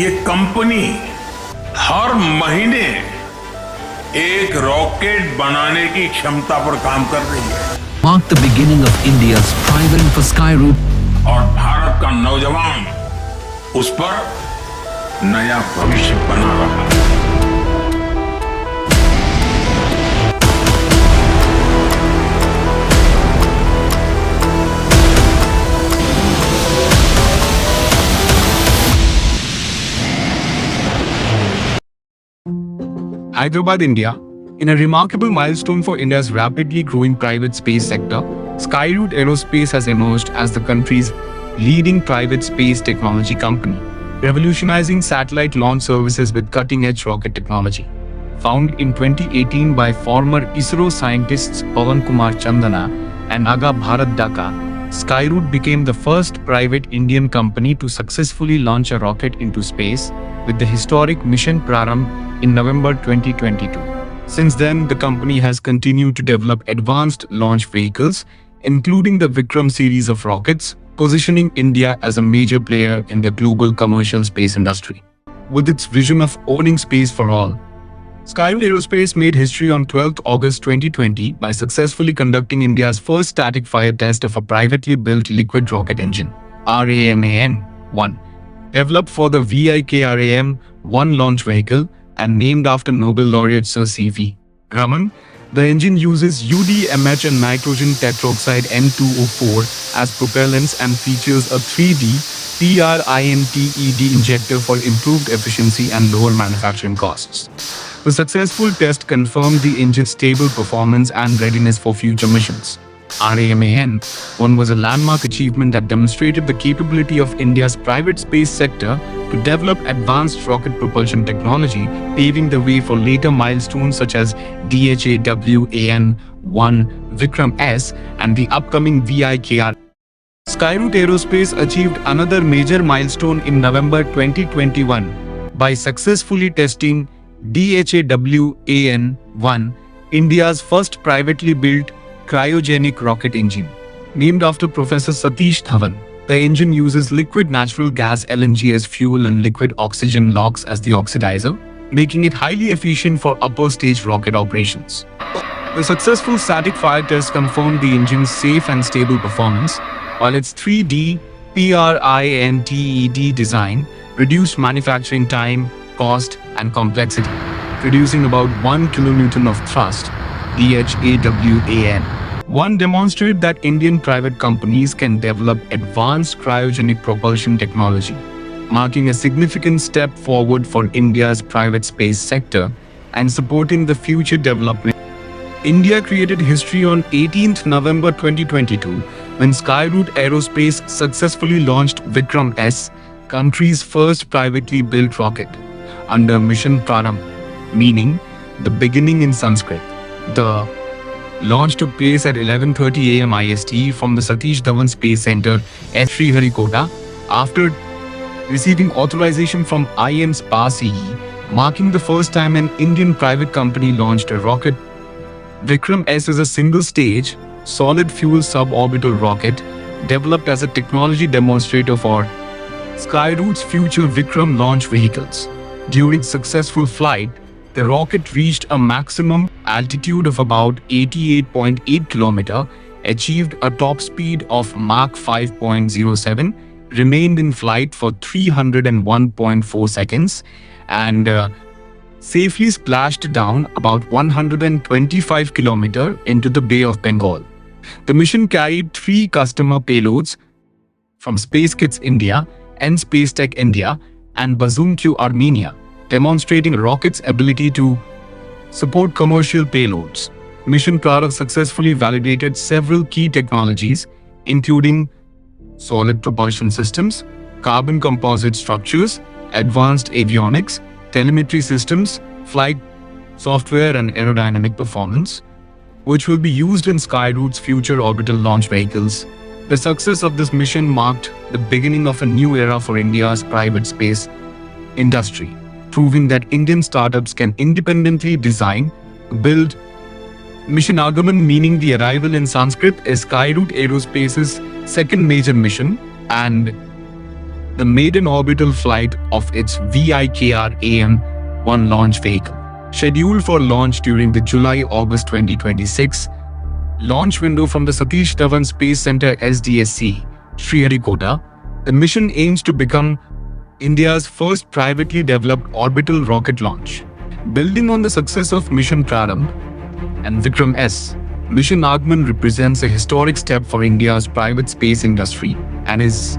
ये कंपनी हर महीने एक रॉकेट बनाने की क्षमता पर काम कर रही है। Marked the beginning of India's striving for Skyroot. और भारत का नौजवान उस पर नया भविष्य बना रहा है। Hyderabad, India. In a remarkable milestone for India's rapidly growing private space sector, Skyroot Aerospace has emerged as the country's leading private space technology company, revolutionizing satellite launch services with cutting-edge rocket technology. Founded in 2018 by former ISRO scientists Pawan Kumar Chandana and Aga Bharat Dhaka, Skyroot became the first private Indian company to successfully launch a rocket into space with the historic mission Prarambh in November 2022. Since then, the company has continued to develop advanced launch vehicles, including the Vikram series of rockets, positioning India as a major player in the global commercial space industry. With its vision of owning space for all, Skyroot Aerospace made history on 12th August 2020 by successfully conducting India's first static fire test of a privately built liquid rocket engine, RAM-1, developed for the VIKRAM-1 launch vehicle and named after Nobel laureate Sir C.V. Raman. The engine uses UDMH and nitrogen tetroxide N2O4 as propellants and features a 3D PRINTED injector for improved efficiency and lower manufacturing costs. The successful test confirmed the engine's stable performance and readiness for future missions. RAM-1 was a landmark achievement that demonstrated the capability of India's private space sector to develop advanced rocket propulsion technology, paving the way for later milestones such as DHAWAN-1, Vikram-S, and the upcoming VIKR. Skyroot Aerospace achieved another major milestone in November 2021 by successfully testing DHAWAN-1, India's first privately built cryogenic rocket engine. Named after Professor Satish Dhawan, the engine uses liquid natural gas LNG as fuel and liquid oxygen LOX as the oxidizer, making it highly efficient for upper stage rocket operations. The successful static fire test confirmed the engine's safe and stable performance, while its 3D PRINTED design reduced manufacturing time, cost, and complexity, producing about 1 kilonewton of thrust. DHAWAN-1 demonstrated that Indian private companies can develop advanced cryogenic propulsion technology, marking a significant step forward for India's private space sector and supporting the future development. India created history on 18th November 2022 when Skyroot Aerospace successfully launched Vikram-S, country's first privately built rocket, under Mission Prarambh, meaning the beginning in Sanskrit. The launch took place at 11:30 a.m. IST from the Satish Dhawan Space Center at Sriharikota after receiving authorization from IM SPA-CE, marking the first time an Indian private company launched a rocket. Vikram-S is a single-stage, solid-fuel suborbital rocket developed as a technology demonstrator for Skyroot's future Vikram launch vehicles. During successful flight, the rocket reached a maximum altitude of about 88.8 km, achieved a top speed of Mach 5.07, remained in flight for 301.4 seconds, and safely splashed down about 125 km into the Bay of Bengal. The mission carried 3 customer payloads from SpaceKits India, N-Space Tech India, and Bazumq Armenia, demonstrating a rocket's ability to support commercial payloads. Mission Prarambh successfully validated several key technologies, including solid propulsion systems, carbon composite structures, advanced avionics, telemetry systems, flight software, and aerodynamic performance, which will be used in Skyroot's future orbital launch vehicles. The success of this mission marked the beginning of a new era for India's private space industry, proving that Indian startups can independently design, build. Mission Agaman, meaning the arrival in Sanskrit, is Skyroot Aerospace's second major mission, and the maiden orbital flight of its Vikram-1 launch vehicle. Scheduled for launch during the July-August 2026 launch window from the Satish Dhawan Space Center SDSC, Sriharikota, the mission aims to become India's first privately developed orbital rocket launch. Building on the success of Mission Prarambh and Vikram-S, Mission Agman represents a historic step for India's private space industry and is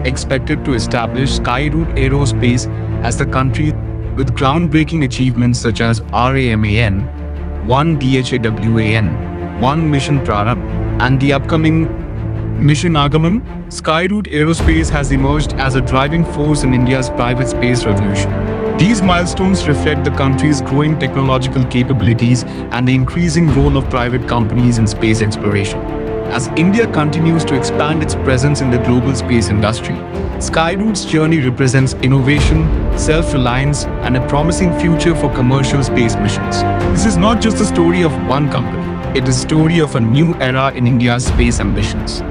expected to establish Skyroot Aerospace as the country with groundbreaking achievements such as RAMAN, 1 DHAWAN, 1 Mission Prarambh, and the upcoming Mission Agaman. Skyroot Aerospace has emerged as a driving force in India's private space revolution. These milestones reflect the country's growing technological capabilities and the increasing role of private companies in space exploration. As India continues to expand its presence in the global space industry, Skyroot's journey represents innovation, self-reliance, and a promising future for commercial space missions. This is not just the story of one company, it is the story of a new era in India's space ambitions.